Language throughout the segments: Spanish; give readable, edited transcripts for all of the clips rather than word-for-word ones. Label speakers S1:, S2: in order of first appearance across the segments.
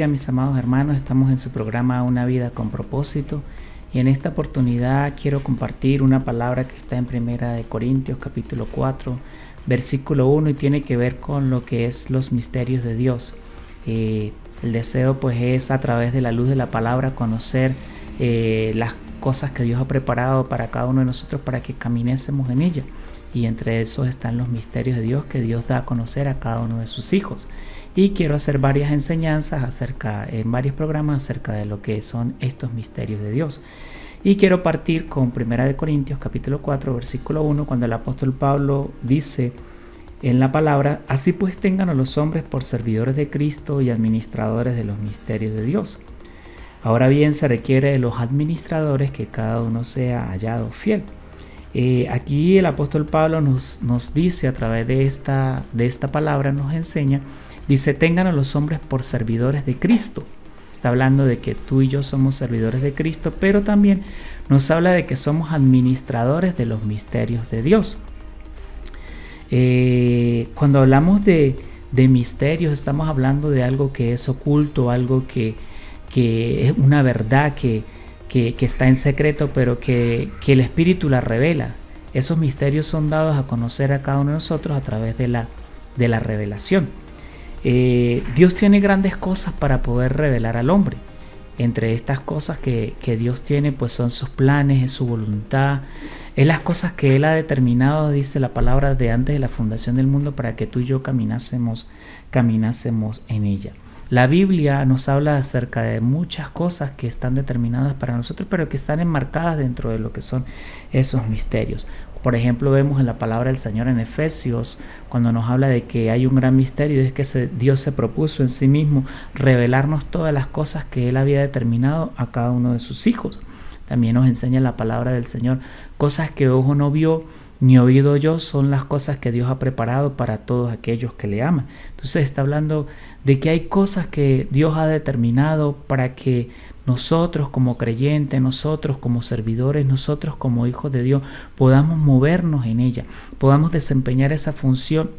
S1: bendiga, mis amados hermanos. Estamos en su programa Una vida con propósito y en esta oportunidad quiero compartir una palabra que está en Primera de Corintios capítulo 4 versículo 1 y tiene que ver con lo que es los misterios de Dios. El deseo pues es a través de la luz de la palabra conocer las cosas que Dios ha preparado para cada uno de nosotros para que caminésemos en ella, y entre esos están los misterios de Dios que Dios da a conocer a cada uno de sus hijos. Y quiero hacer varias enseñanzas en varios programas acerca de lo que son estos misterios de Dios. Y quiero partir con 1 Corintios capítulo 4 versículo 1, cuando el apóstol Pablo dice en la palabra: así pues tengan a los hombres por servidores de Cristo y administradores de los misterios de Dios. Ahora bien, se requiere de los administradores que cada uno sea hallado fiel. Aquí el apóstol Pablo nos dice a través de esta palabra, nos enseña. Dice: tengan a los hombres por servidores de Cristo. Está hablando de que tú y yo somos servidores de Cristo, pero también nos habla de que somos administradores de los misterios de Dios. Cuando hablamos de misterios, estamos hablando de algo que es oculto, algo que es una verdad que está en secreto, pero que el Espíritu la revela. Esos misterios son dados a conocer a cada uno de nosotros a través de la revelación. Dios tiene grandes cosas para poder revelar al hombre. Entre estas cosas que Dios tiene, pues son sus planes, es su voluntad, es las cosas que Él ha determinado, dice la palabra, de antes de la fundación del mundo, para que tú y yo caminásemos en ella. La Biblia nos habla acerca de muchas cosas que están determinadas para nosotros, pero que están enmarcadas dentro de lo que son esos misterios. Por ejemplo, vemos en la palabra del Señor en Efesios, cuando nos habla de que hay un gran misterio, y es que Dios se propuso en sí mismo revelarnos todas las cosas que Él había determinado a cada uno de sus hijos. También nos enseña la palabra del Señor: cosas que ojo no vio ni oído oyó son las cosas que Dios ha preparado para todos aquellos que le aman. Entonces está hablando de que hay cosas que Dios ha determinado para que nosotros como creyentes, nosotros como servidores, nosotros como hijos de Dios podamos movernos en ella, podamos desempeñar esa función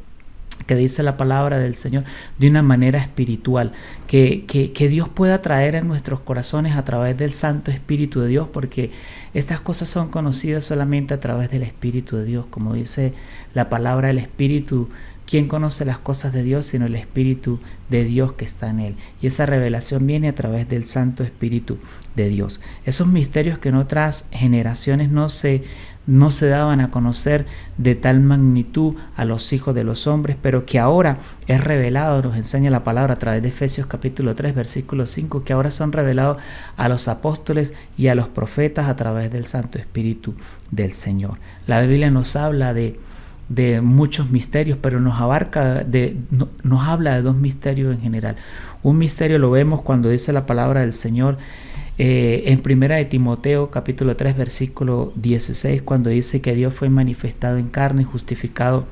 S1: que dice la palabra del Señor de una manera espiritual, que Dios pueda traer en nuestros corazones a través del Santo Espíritu de Dios, porque estas cosas son conocidas solamente a través del Espíritu de Dios. Como dice la palabra, el Espíritu, ¿quién conoce las cosas de Dios sino el Espíritu de Dios que está en Él? Y esa revelación viene a través del Santo Espíritu de Dios. Esos misterios que en otras generaciones no se daban a conocer de tal magnitud a los hijos de los hombres, pero que ahora es revelado, nos enseña la palabra a través de Efesios capítulo 3 versículo 5, que ahora son revelados a los apóstoles y a los profetas a través del Santo Espíritu del Señor. La Biblia nos habla de muchos misterios, pero nos habla de dos misterios en general. Un misterio lo vemos cuando dice la palabra del Señor en Primera de Timoteo capítulo 3 versículo 16, cuando dice que Dios fue manifestado en carne, justificado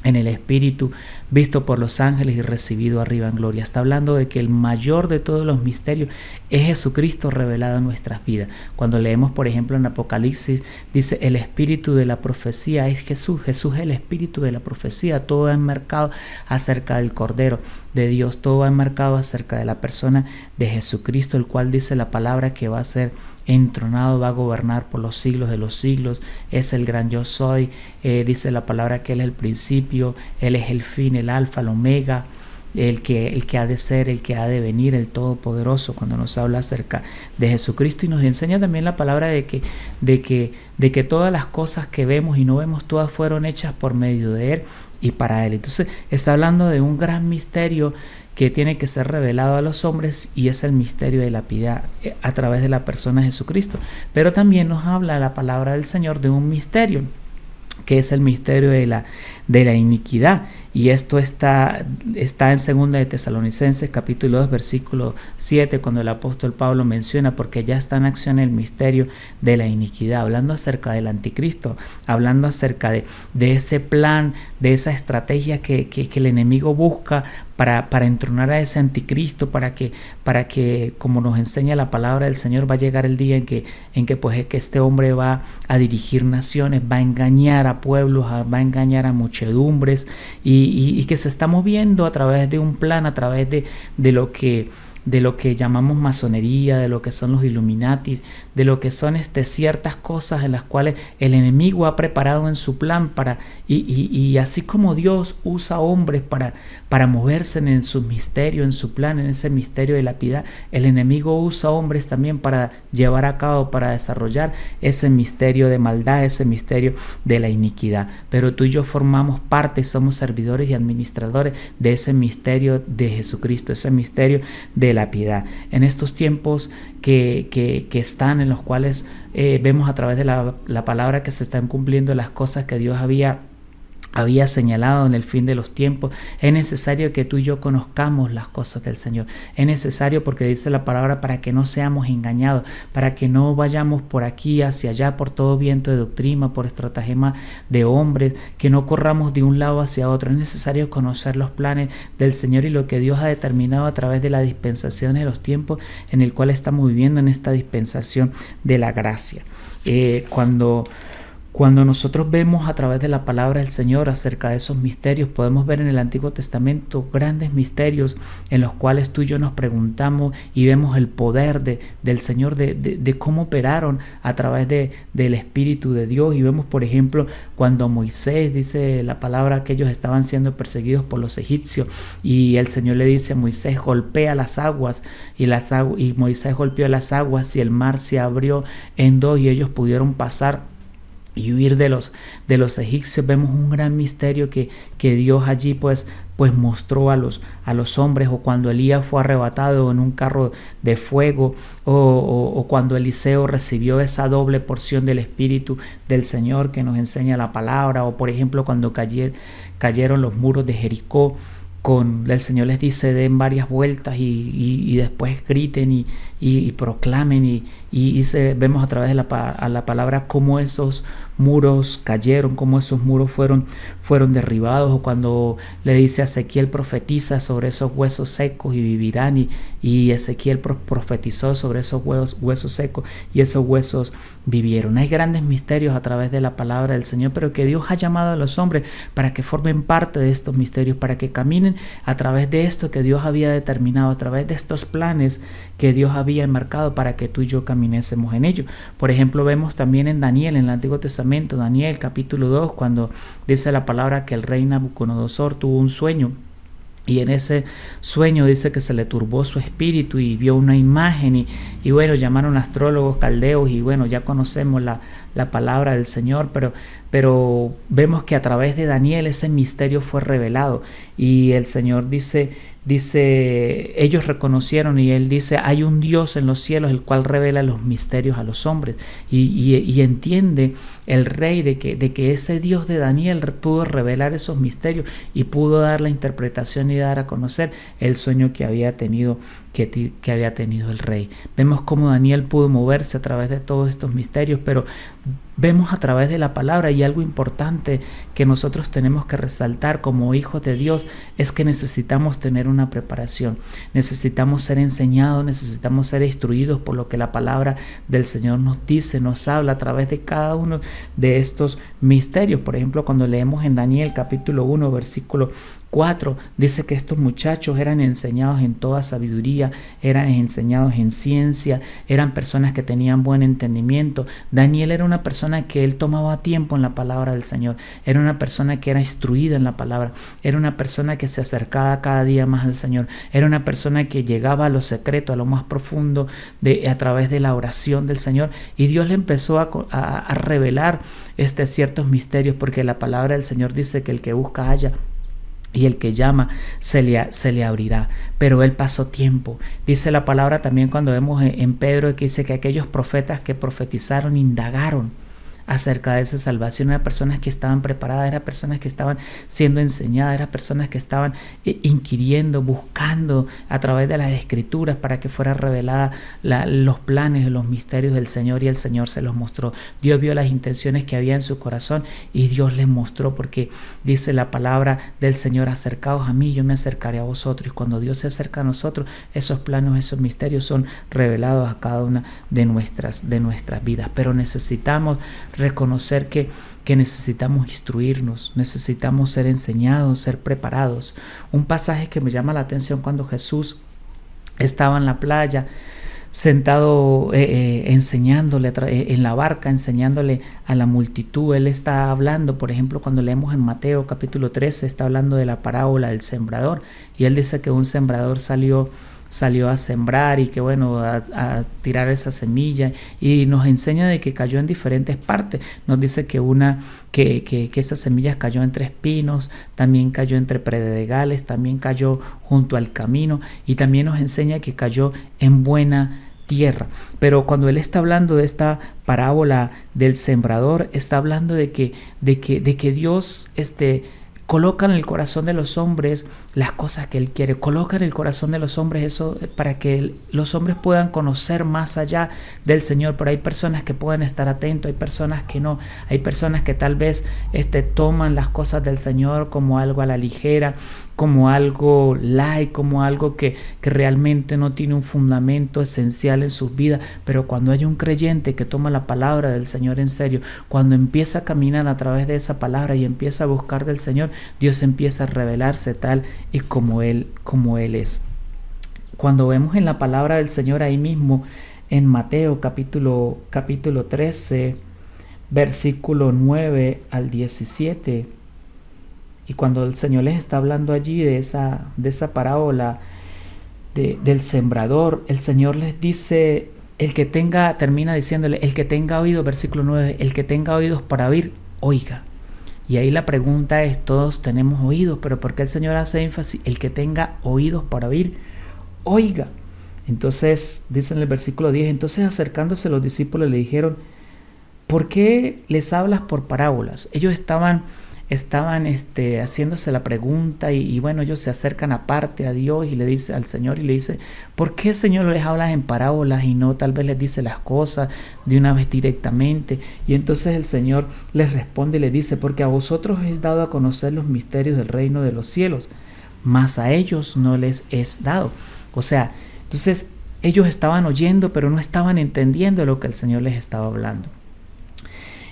S1: en el Espíritu, visto por los ángeles y recibido arriba en gloria. Está hablando de que el mayor de todos los misterios es Jesucristo revelado en nuestras vidas. Cuando leemos, por ejemplo, en Apocalipsis, dice: el espíritu de la profecía es Jesús. Jesús es el espíritu de la profecía. Todo es enmarcado acerca del Cordero de Dios. Todo va enmarcado acerca de la persona de Jesucristo, el cual dice la palabra que va a ser entronado, va a gobernar por los siglos de los siglos. Es el gran yo soy. Dice la palabra que Él es el principio, Él es el fin, el alfa, el omega, el que ha de ser, el que ha de venir, el todopoderoso, cuando nos habla acerca de Jesucristo. Y nos enseña también la palabra de que todas las cosas que vemos y no vemos, todas fueron hechas por medio de Él y para Él. Entonces está hablando de un gran misterio que tiene que ser revelado a los hombres, y es el misterio de la piedad a través de la persona de Jesucristo. Pero también nos habla la palabra del Señor de un misterio, que es el misterio de la iniquidad. Y esto está en 2 de Tesalonicenses capítulo 2 versículo 7, cuando el apóstol Pablo menciona: porque ya está en acción el misterio de la iniquidad, hablando acerca del anticristo, hablando acerca de ese plan, de esa estrategia que el enemigo busca para entronar a ese anticristo, para que, como nos enseña la palabra del Señor, va a llegar el día en que pues que este hombre va a dirigir naciones, va a engañar a pueblos, va a engañar a muchedumbres, y que se está moviendo a través de un plan, a través de lo que de lo que llamamos masonería, de lo que son los Illuminatis, de lo que son ciertas cosas en las cuales el enemigo ha preparado en su plan y así como Dios usa hombres para moverse en su misterio, en su plan, en ese misterio de la piedad, el enemigo usa hombres también para llevar a cabo, para desarrollar ese misterio de maldad, ese misterio de la iniquidad. Pero tú y yo formamos parte, somos servidores y administradores de ese misterio de Jesucristo, ese misterio de la piedad. En estos tiempos que están, en los cuales vemos a través de la palabra que se están cumpliendo las cosas que Dios había señalado en el fin de los tiempos, es necesario que tú y yo conozcamos las cosas del Señor. Es necesario, porque dice la palabra, para que no seamos engañados, para que no vayamos por aquí hacia allá por todo viento de doctrina, por estratagema de hombres, que no corramos de un lado hacia otro. Es necesario conocer los planes del Señor y lo que Dios ha determinado a través de la dispensación de los tiempos en el cual estamos viviendo, en esta dispensación de la gracia. Cuando nosotros vemos a través de la palabra del Señor acerca de esos misterios, podemos ver en el Antiguo Testamento grandes misterios en los cuales tú y yo nos preguntamos y vemos el poder del Señor, de cómo operaron a través del Espíritu de Dios. Y vemos, por ejemplo, cuando Moisés, dice la palabra, que ellos estaban siendo perseguidos por los egipcios, y el Señor le dice a Moisés: golpea las aguas, y Moisés golpeó las aguas y el mar se abrió en dos y ellos pudieron pasar y huir de los egipcios. Vemos un gran misterio que Dios allí pues mostró a los hombres, o cuando Elías fue arrebatado en un carro de fuego, o cuando Eliseo recibió esa doble porción del Espíritu del Señor que nos enseña la palabra, o por ejemplo cuando cayeron los muros de Jericó. El Señor les dice: den varias vueltas y después griten y proclamen, vemos a través de la palabra cómo esos muros cayeron, cómo esos muros fueron derribados. O cuando le dice a Ezequiel: profetiza sobre esos huesos secos y vivirán, y Ezequiel profetizó sobre esos huesos secos y esos huesos vivieron. Hay grandes misterios a través de la palabra del Señor, pero que Dios ha llamado a los hombres para que formen parte de estos misterios, para que caminen a través de esto que Dios había determinado, a través de estos planes que Dios había enmarcado para que tú y yo caminésemos en ello. Por ejemplo, vemos también en Daniel, en el Antiguo Testamento, Daniel capítulo 2, cuando dice la palabra que el rey Nabucodonosor tuvo un sueño. Y en ese sueño dice que se le turbó su espíritu y vio una imagen y bueno, llamaron astrólogos caldeos, y bueno, ya conocemos la palabra del Señor, pero vemos que a través de Daniel ese misterio fue revelado, y el Señor dice, ellos reconocieron, y él dice: hay un Dios en los cielos el cual revela los misterios a los hombres, y entiende el rey de que ese Dios de Daniel pudo revelar esos misterios y pudo dar la interpretación y dar a conocer el sueño que había tenido el rey. Vemos cómo Daniel pudo moverse a través de todos estos misterios, pero vemos a través de la palabra, y algo importante que nosotros tenemos que resaltar como hijos de Dios es que necesitamos tener una preparación, necesitamos ser enseñados, necesitamos ser instruidos por lo que la palabra del Señor nos dice, nos habla a través de cada uno de estos misterios. Por ejemplo, cuando leemos en Daniel capítulo 1 versículo 4, dice que estos muchachos eran enseñados en toda sabiduría, eran enseñados en ciencia, eran personas que tenían buen entendimiento. Daniel era una persona que él tomaba tiempo en la palabra del Señor, era una persona que era instruida en la palabra, era una persona que se acercaba cada día más al Señor, era una persona que llegaba a lo secreto, a lo más profundo a través de la oración del Señor, y Dios le empezó a revelar ciertos misterios, porque la palabra del Señor dice que el que busca halla, y el que llama se le abrirá. Pero él pasó tiempo. Dice la palabra también, cuando vemos en Pedro, que dice que aquellos profetas que profetizaron indagaron acerca de esa salvación. Eran personas que estaban preparadas, eran personas que estaban siendo enseñadas, eran personas que estaban inquiriendo, buscando a través de las escrituras para que fuera revelada los planes, los misterios del Señor, y el Señor se los mostró. Dios vio las intenciones que había en su corazón y Dios les mostró, porque dice la palabra del Señor: acercaos a mí, yo me acercaré a vosotros. Y cuando Dios se acerca a nosotros, esos planos, esos misterios son revelados a cada una de nuestras vidas. Pero necesitamos reconocer que necesitamos instruirnos, necesitamos ser enseñados, ser preparados. Un pasaje que me llama la atención, cuando Jesús estaba en la playa sentado enseñándole en la barca, enseñándole a la multitud. Él está hablando, por ejemplo, cuando leemos en Mateo capítulo 13, está hablando de la parábola del sembrador, y él dice que un sembrador salió a sembrar y que bueno, a tirar esa semilla, y nos enseña de que cayó en diferentes partes. Nos dice que esas semillas cayó entre espinos, también cayó entre pedregales, también cayó junto al camino, y también nos enseña que cayó en buena tierra. Pero cuando él está hablando de esta parábola del sembrador, está hablando de que Dios coloca en el corazón de los hombres las cosas que Él quiere, coloca en el corazón de los hombres eso para que los hombres puedan conocer más allá del Señor. Pero hay personas que pueden estar atentos, hay personas que no, hay personas que tal vez toman las cosas del Señor como algo a la ligera, como algo light, como algo que realmente no tiene un fundamento esencial en sus vidas. Pero cuando hay un creyente que toma la palabra del Señor en serio, cuando empieza a caminar a través de esa palabra y empieza a buscar del Señor, Dios empieza a revelarse tal y como Él es. Cuando vemos en la palabra del Señor ahí mismo en Mateo capítulo 13, versículo 9 al 17, y cuando el Señor les está hablando allí de esa parábola del sembrador, el Señor les dice, termina diciéndole, el que tenga oído, versículo 9, el que tenga oídos para oír, oiga. Y ahí la pregunta es, todos tenemos oídos, pero ¿por qué el Señor hace énfasis? El que tenga oídos para oír, oiga. Entonces, dice en el versículo 10, entonces acercándose los discípulos le dijeron, ¿por qué les hablas por parábolas? Ellos estaban haciéndose la pregunta y bueno, ellos se acercan aparte a Dios y le dice al Señor y le dice, ¿por qué, Señor, les hablas en parábolas y no tal vez les dice las cosas de una vez directamente? Y entonces el Señor les responde y le dice, porque a vosotros es dado a conocer los misterios del reino de los cielos, mas a ellos no les es dado. O sea, entonces ellos estaban oyendo pero no estaban entendiendo lo que el Señor les estaba hablando.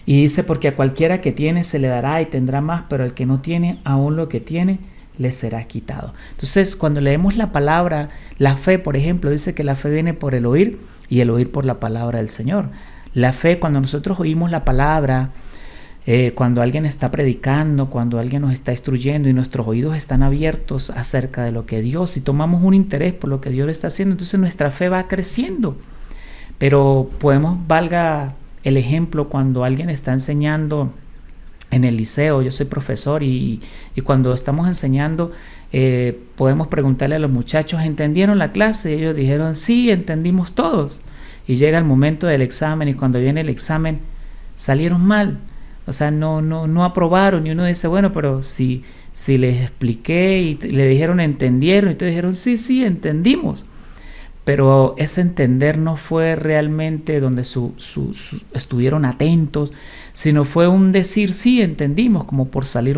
S1: Y dice, porque a cualquiera que tiene se le dará y tendrá más, pero al que no tiene, aún lo que tiene le será quitado. Entonces, cuando leemos la palabra, la fe, por ejemplo, dice que la fe viene por el oír y el oír por la palabra del Señor. La fe, cuando nosotros oímos la palabra, cuando alguien está predicando, cuando alguien nos está instruyendo y nuestros oídos están abiertos acerca de lo que Dios, y tomamos un interés por lo que Dios está haciendo, entonces nuestra fe va creciendo. Pero valga el ejemplo, cuando alguien está enseñando en el liceo, yo soy profesor y cuando estamos enseñando, podemos preguntarle a los muchachos, ¿entendieron la clase? Y ellos dijeron, sí, entendimos todos. Y llega el momento del examen y cuando viene el examen, salieron mal. O sea, no aprobaron, y uno dice, bueno, pero si les expliqué y le dijeron, ¿entendieron? Y todos dijeron, sí, entendimos. Pero ese entender no fue realmente donde estuvieron atentos, sino fue un decir, sí, entendimos, como por salir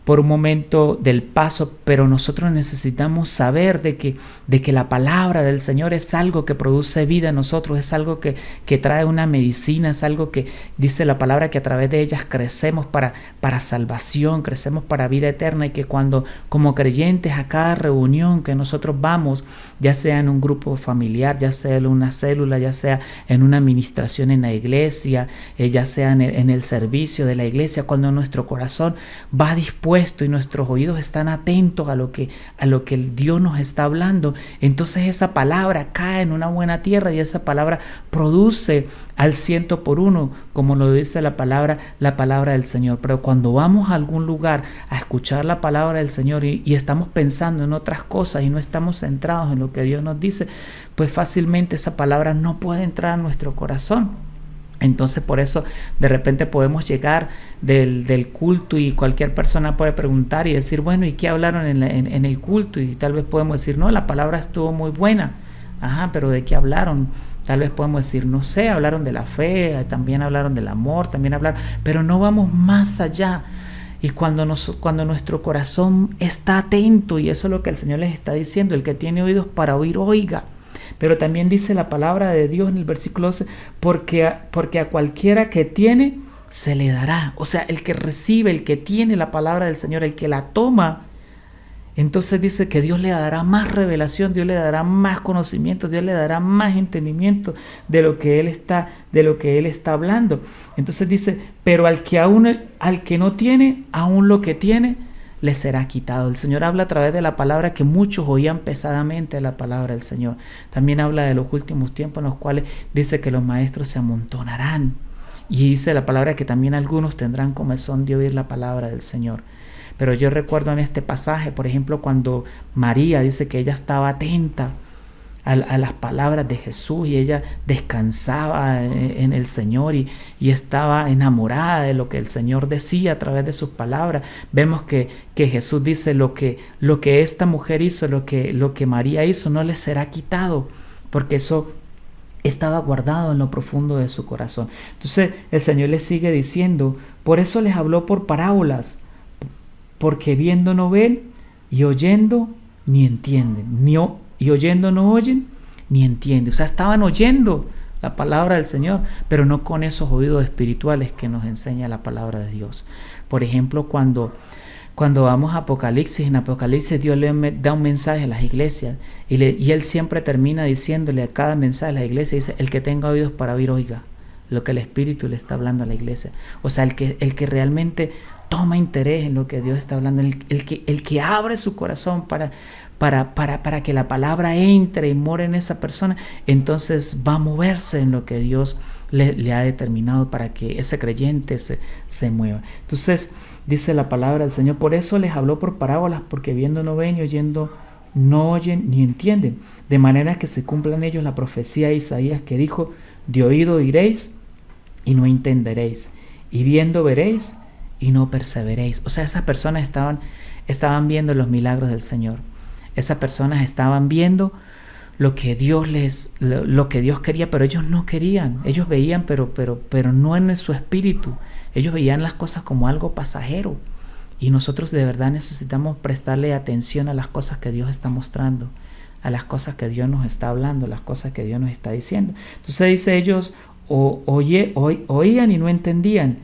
S1: por un momento del paso. Pero nosotros necesitamos saber de que la palabra del Señor es algo que produce vida en nosotros, es algo que trae una medicina, es algo que dice la palabra que a través de ellas crecemos para salvación, crecemos para vida eterna, y que cuando como creyentes a cada reunión que nosotros vamos, ya sea en un grupo familiar, ya sea en una célula, ya sea en una administración en la iglesia, ya sea en el servicio de la iglesia, cuando nuestro corazón va dispuesto y nuestros oídos están atentos a lo que el Dios nos está hablando, entonces esa palabra cae en una buena tierra y esa palabra produce al 100%, como lo dice la palabra del Señor. Pero cuando vamos a algún lugar a escuchar la palabra del Señor y estamos pensando en otras cosas y no estamos centrados en lo que Dios nos dice, pues fácilmente esa palabra no puede entrar a nuestro corazón. Entonces por eso de repente podemos llegar del culto y cualquier persona puede preguntar y decir, bueno, ¿y qué hablaron en el culto? Y tal vez podemos decir, no, la palabra estuvo muy buena. Ajá, pero ¿de qué hablaron? Tal vez podemos decir, no sé, hablaron de la fe, también hablaron del amor, también hablaron, pero no vamos más allá. Y cuando nuestro corazón está atento, y eso es lo que el Señor les está diciendo, el que tiene oídos para oír, oiga. Pero también dice la palabra de Dios en el versículo 12, porque a cualquiera que tiene, se le dará. O sea, el que recibe, el que tiene la palabra del Señor, el que la toma, entonces dice que Dios le dará más revelación, Dios le dará más conocimiento, Dios le dará más entendimiento de lo que Él está hablando. Entonces dice, pero al que no tiene, aún lo que tiene, le será quitado. El Señor habla a través de la palabra que muchos oían pesadamente la palabra del Señor. También habla de los últimos tiempos en los cuales dice que los maestros se amontonarán. Y dice la palabra que también algunos tendrán comezón de oír la palabra del Señor. Pero yo recuerdo en este pasaje, por ejemplo, cuando María dice que ella estaba atenta a las palabras de Jesús y ella descansaba en el Señor y estaba enamorada de lo que el Señor decía a través de sus palabras. Vemos que Jesús dice lo que esta mujer hizo, lo que María hizo no le será quitado, porque eso estaba guardado en lo profundo de su corazón. Entonces el Señor les sigue diciendo, por eso les habló por parábolas, porque viendo no ven y oyendo ni entienden, y oyendo no oyen ni entienden. O sea, estaban oyendo la palabra del Señor, pero no con esos oídos espirituales que nos enseña la palabra de Dios. Por ejemplo, cuando vamos a Apocalipsis, en Apocalipsis Dios le da un mensaje a las iglesias y Él siempre termina diciéndole a cada mensaje a la iglesia, dice, el que tenga oídos para oír, oiga lo que el Espíritu le está hablando a la iglesia. O sea, el que realmente toma interés en lo que Dios está hablando, el que abre su corazón para que la palabra entre y more en esa persona, entonces va a moverse en lo que Dios le ha determinado para que ese creyente se mueva. Entonces dice la palabra del Señor, por eso les habló por parábolas, porque viendo no ven y oyendo no oyen ni entienden, de manera que se cumpla en ellos la profecía de Isaías que dijo, de oído oiréis y no entenderéis, y viendo veréis y no perceberéis. O sea, esas personas estaban viendo los milagros del Señor. Esas personas estaban viendo lo que Dios quería, pero ellos no querían. Ellos veían, pero no en su espíritu. Ellos veían las cosas como algo pasajero. Y nosotros de verdad necesitamos prestarle atención a las cosas que Dios está mostrando, a las cosas que Dios nos está hablando, las cosas que Dios nos está diciendo. Entonces dice, ellos oían y no entendían,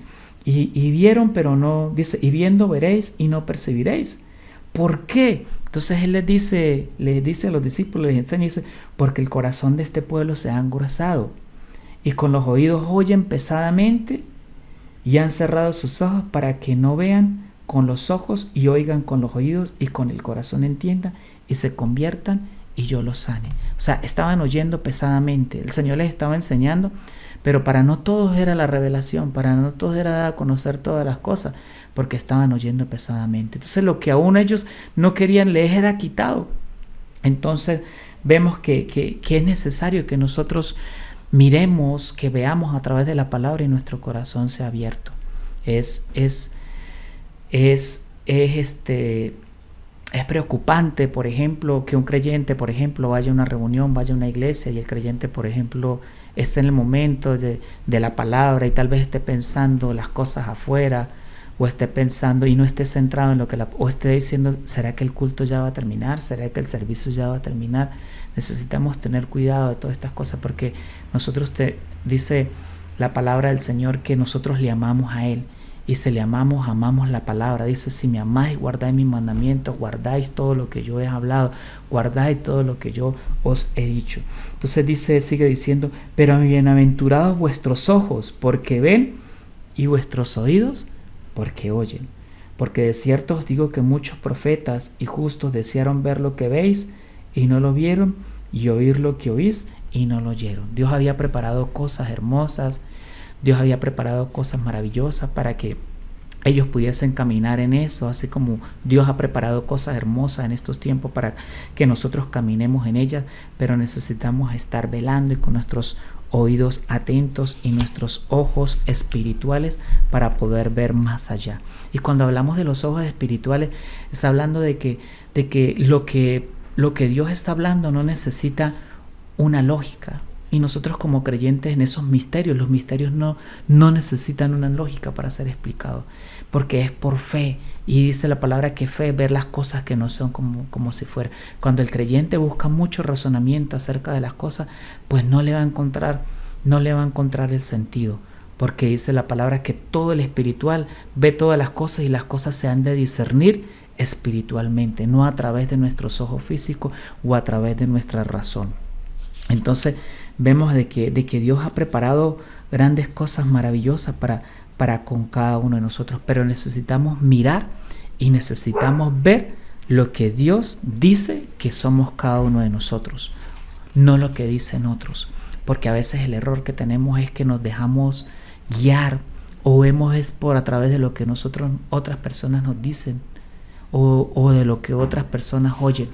S1: y vieron, pero no, dice, y viendo veréis y no percibiréis. ¿Por qué? Entonces Él les dice a los discípulos, les enseña, dice, porque el corazón de este pueblo se ha engrosado, y con los oídos oyen pesadamente, y han cerrado sus ojos para que no vean con los ojos, y oigan con los oídos, y con el corazón entiendan, y se conviertan, y yo los sane. O sea, estaban oyendo pesadamente. El Señor les estaba enseñando, pero para no todos era la revelación, para no todos era dar a conocer todas las cosas, porque estaban oyendo pesadamente. Entonces lo que aún ellos no querían les era quitado. Entonces vemos que es necesario que nosotros miremos, que veamos a través de la palabra y nuestro corazón sea abierto. Es preocupante, por ejemplo, que un creyente, por ejemplo, vaya a una reunión, vaya a una iglesia y el creyente, por ejemplo, esté en el momento de la palabra y tal vez esté pensando las cosas afuera, o esté pensando y no esté centrado en lo que o esté diciendo, ¿será que el culto ya va a terminar? ¿Será que el servicio ya va a terminar? Necesitamos tener cuidado de todas estas cosas, porque nosotros dice la palabra del Señor que nosotros le amamos a Él. Y si le amamos la palabra. Dice, si me amáis, guardáis mis mandamientos, guardáis todo lo que yo he hablado, guardáis todo lo que yo os he dicho. Entonces sigue diciendo, pero bienaventurados vuestros ojos, porque ven, y vuestros oídos, porque oyen. Porque de cierto os digo que muchos profetas y justos desearon ver lo que veis, y no lo vieron, y oír lo que oís, y no lo oyeron. Dios había preparado cosas hermosas, Dios había preparado cosas maravillosas para que ellos pudiesen caminar en eso, así como Dios ha preparado cosas hermosas en estos tiempos para que nosotros caminemos en ellas, pero necesitamos estar velando y con nuestros oídos atentos y nuestros ojos espirituales para poder ver más allá. Y cuando hablamos de los ojos espirituales, está hablando de que lo que Dios está hablando no necesita una lógica. Y nosotros como creyentes en esos misterios, los misterios no necesitan una lógica para ser explicados, porque es por fe. Y dice la palabra que fe es ver las cosas que no son como si fuera. Cuando el creyente busca mucho razonamiento acerca de las cosas, pues no le va a encontrar el sentido, porque dice la palabra que todo el espiritual ve todas las cosas y las cosas se han de discernir espiritualmente, no a través de nuestros ojos físicos o a través de nuestra razón. Entonces vemos de que Dios ha preparado grandes cosas maravillosas para con cada uno de nosotros, pero necesitamos mirar y necesitamos ver lo que Dios dice que somos cada uno de nosotros, no lo que dicen otros, porque a veces el error que tenemos es que nos dejamos guiar o vemos es por a través de lo que otras personas nos dicen o de lo que otras personas oyen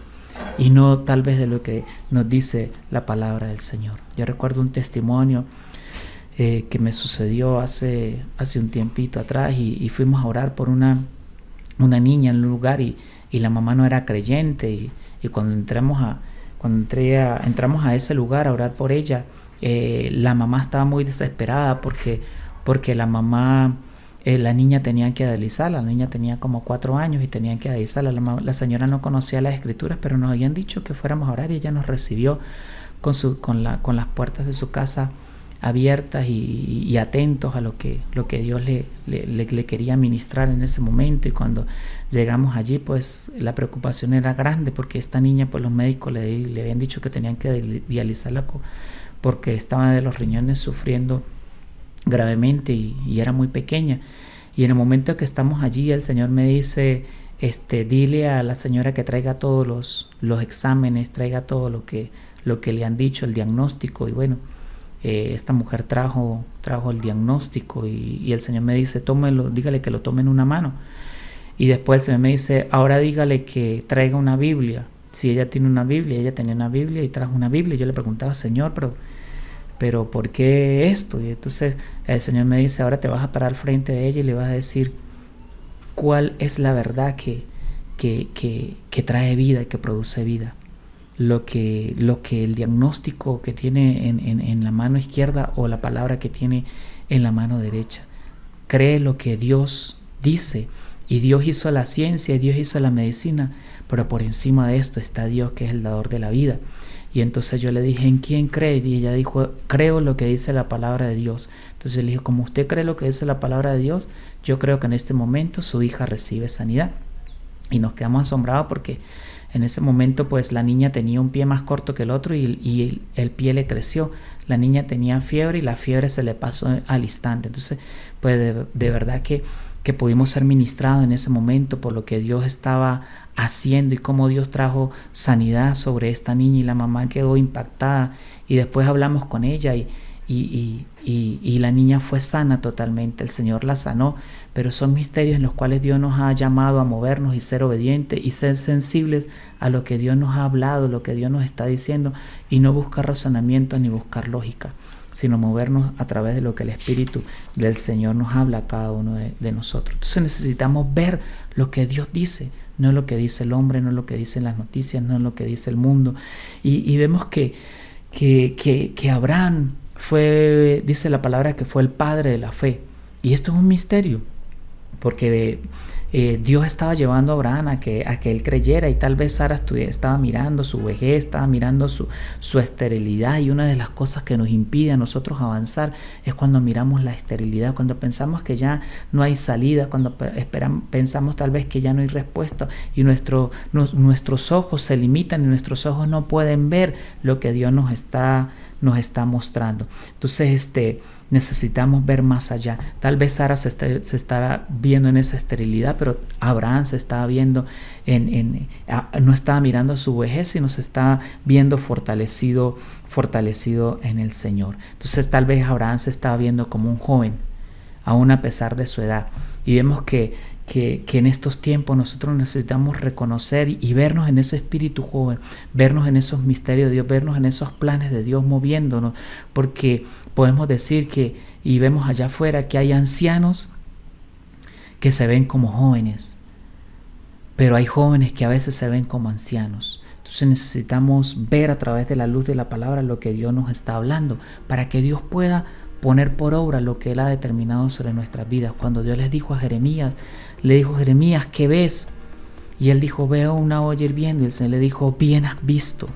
S1: y no tal vez de lo que nos dice la palabra del Señor. Yo recuerdo un testimonio que me sucedió hace un tiempito atrás y fuimos a orar por una niña en un lugar y la mamá no era creyente y cuando entramos a ese lugar a orar por ella, la mamá estaba muy desesperada porque la mamá, la niña tenía que dializarla. La niña tenía como 4 años y tenían que dializarla. La señora no conocía las escrituras, pero nos habían dicho que fuéramos a orar y ella nos recibió con las puertas de su casa abiertas y atentos a lo que Dios le quería ministrar en ese momento. Y cuando llegamos allí, pues la preocupación era grande porque esta niña, pues los médicos le habían dicho que tenían que dializarla porque estaba de los riñones sufriendo gravemente y era muy pequeña. Y en el momento que estamos allí, el Señor me dice, dile a la señora que traiga todos los exámenes, traiga todo lo que le han dicho, el diagnóstico. Y bueno, esta mujer trajo el diagnóstico y el Señor me dice, tómelo, dígale que lo tome en una mano. Y después el Señor me dice, ahora dígale que traiga una Biblia. Si ella tiene una Biblia, ella tenía una Biblia y trajo una Biblia. Y yo le preguntaba, Señor, pero ¿por qué esto? Y entonces el Señor me dice, ahora te vas a parar al frente de ella y le vas a decir cuál es la verdad que trae vida y que produce vida. Lo que el diagnóstico que tiene en la mano izquierda o la palabra que tiene en la mano derecha. Cree lo que Dios dice, y Dios hizo la ciencia y Dios hizo la medicina, pero por encima de esto está Dios, que es el dador de la vida. Y entonces yo le dije, ¿en quién cree? Y ella dijo, creo lo que dice la palabra de Dios. Entonces le dije, como usted cree lo que dice la palabra de Dios, yo creo que en este momento su hija recibe sanidad. Y nos quedamos asombrados porque en ese momento pues la niña tenía un pie más corto que el otro y el pie le creció. La niña tenía fiebre y la fiebre se le pasó al instante. Entonces pues de verdad que pudimos ser ministrados en ese momento por lo que Dios estaba haciendo y cómo Dios trajo sanidad sobre esta niña, y la mamá quedó impactada. Y después hablamos con ella y la niña fue sana totalmente. El Señor la sanó, pero son misterios en los cuales Dios nos ha llamado a movernos y ser obedientes y ser sensibles a lo que Dios nos ha hablado, lo que Dios nos está diciendo, y no buscar razonamiento ni buscar lógica, sino movernos a través de lo que el Espíritu del Señor nos habla a cada uno de nosotros. Entonces necesitamos ver lo que Dios dice, no lo que dice el hombre, no lo que dicen las noticias, no lo que dice el mundo. Y vemos que Abraham dice la palabra que fue el padre de la fe. Y esto es un misterio, porque Dios estaba llevando a Abraham a que él creyera, y tal vez Sara estaba mirando su vejez, estaba mirando su esterilidad, y una de las cosas que nos impide a nosotros avanzar es cuando miramos la esterilidad, cuando pensamos que ya no hay salida, cuando pensamos tal vez que ya no hay respuesta, y nuestros ojos se limitan y nuestros ojos no pueden ver lo que Dios nos está mostrando. Entonces necesitamos ver más allá. Tal vez Sara se estará viendo en esa esterilidad, pero Abraham se estaba viendo no estaba mirando a su vejez, sino se estaba viendo fortalecido en el Señor. Entonces tal vez Abraham se estaba viendo como un joven, aún a pesar de su edad. Y vemos que en estos tiempos nosotros necesitamos reconocer y vernos en ese espíritu joven, vernos en esos misterios de Dios, vernos en esos planes de Dios moviéndonos, porque podemos decir y vemos allá afuera que hay ancianos que se ven como jóvenes, pero hay jóvenes que a veces se ven como ancianos. Entonces necesitamos ver a través de la luz de la palabra lo que Dios nos está hablando, para que Dios pueda poner por obra lo que Él ha determinado sobre nuestras vidas. Cuando Dios les dijo a Jeremías, le dijo, Jeremías, ¿qué ves? Y él dijo, veo una olla hirviendo. Y el Señor le dijo, bien has visto.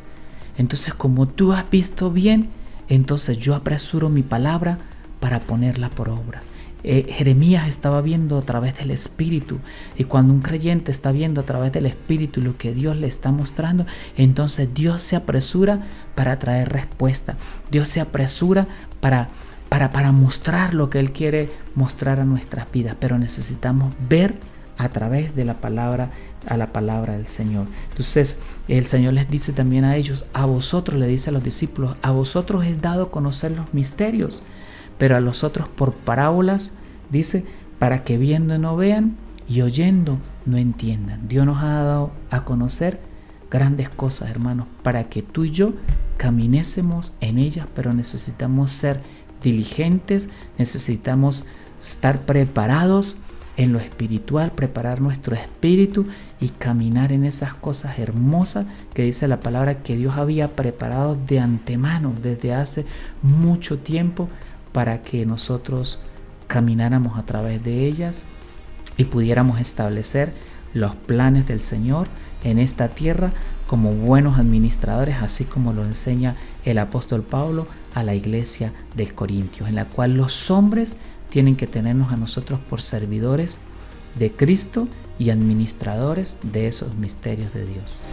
S1: Entonces, como tú has visto bien, entonces yo apresuro mi palabra para ponerla por obra. Jeremías estaba viendo a través del Espíritu, y cuando un creyente está viendo a través del Espíritu lo que Dios le está mostrando, entonces Dios se apresura para traer respuesta. Dios se apresura para mostrar lo que Él quiere mostrar a nuestras vidas, pero necesitamos ver a través de la palabra, a la palabra del Señor. Entonces el Señor les dice también a ellos, a vosotros, le dice a los discípulos, a vosotros es dado conocer los misterios, pero a los otros por parábolas, dice, para que viendo no vean y oyendo no entiendan. Dios nos ha dado a conocer grandes cosas, hermanos, para que tú y yo caminésemos en ellas, pero necesitamos ser diligentes, necesitamos estar preparados en lo espiritual, preparar nuestro espíritu y caminar en esas cosas hermosas que dice la palabra que Dios había preparado de antemano desde hace mucho tiempo para que nosotros camináramos a través de ellas y pudiéramos establecer los planes del Señor en esta tierra como buenos administradores, así como lo enseña el apóstol Pablo a la iglesia de Corintios, en la cual los hombres tienen que tenernos a nosotros por servidores de Cristo y administradores de esos misterios de Dios.